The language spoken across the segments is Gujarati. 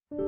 ભરૂચ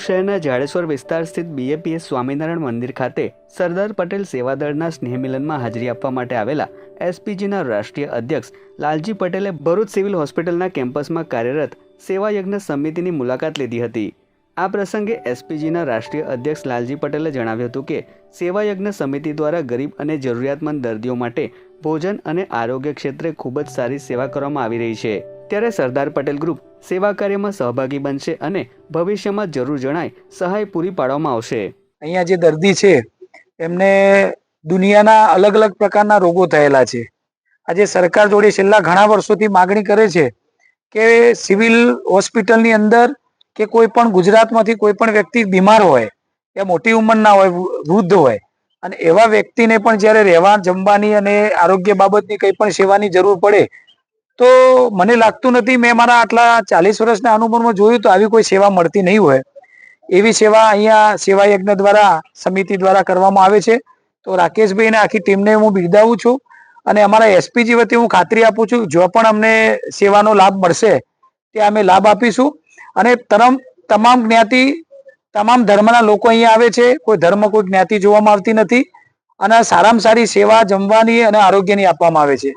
શહેરના જાડેશ્વર વિસ્તાર સ્થિત બીએપીએસ સ્વામિનારાયણ મંદિર ખાતે સરદાર પટેલ સેવાદળના સ્નેહમિલનમાં હાજરી આપવા માટે આવેલા એસપીજીના રાષ્ટ્રીય અધ્યક્ષ લાલજી પટેલે ભરૂચ સિવિલ હોસ્પિટલના કેમ્પસમાં કાર્યરત સેવાયજ્ઞ સમિતિની મુલાકાત લીધી હતી. આ પ્રસંગે એસપીજીના રાષ્ટ્રીય અધ્યક્ષ લાલજી પટેલે જણાવ્યું હતું કે સેવાયજ્ઞ સમિતિ દ્વારા ગરીબ અને જરૂરિયાતમંદ દર્દીઓ માટે ભોજન અને આરોગ્ય ક્ષેત્રે ખૂબ જ સારી સેવા કરવામાં આવી રહી છે. ત્યારે સરદાર પટેલ ગ્રુપ સેવા કાર્યમાં સહભાગી બનશે અને ભવિષ્યમાં જરૂર જણાય સહાય પૂરી પાડવામાં આવશે. અહીંયા જે દર્દી છે એમને દુનિયાના અલગ અલગ પ્રકારના રોગો થયેલા છે. આજે સરકાર જોડે છેલ્લા ઘણા વર્ષોથી માગણી કરે છે કે સિવિલ હોસ્પિટલની અંદર કે કોઈ પણ ગુજરાતમાંથી કોઈ પણ વ્યક્તિ બીમાર હોય કે મોટી ઉંમરના હોય, વૃદ્ધ હોય, અને એવા વ્યક્તિને પણ જ્યારે રહેવા જમવાની અને આરોગ્ય બાબતની કંઈ પણ સેવાની જરૂર પડે તો મને લાગતું નથી, મેં મારા આટલા 40 વર્ષના અનુભવમાં જોયું તો આવી કોઈ સેવા મળતી નહીં હોય. એવી સેવા અહીંયા સેવા યજ્ઞ દ્વારા સમિતિ દ્વારા કરવામાં આવે છે. તો રાકેશભાઈ અને આખી ટીમને હું બિરદાવું છું અને અમારા એસપીજી વતી હું ખાતરી આપું છું જો પણ અમને સેવાનો લાભ મળશે તે અમે લાભ આપીશું. અને તમામ જ્ઞાતિ તમામ ધર્મના લોકો અહીંયા આવે છે. કોઈ ધર્મ કોઈ જ્ઞાતિ જોવામાં આવતી નથી અને સારામાં સારી સેવા જમવાની અને આરોગ્યની આપવામાં આવે છે.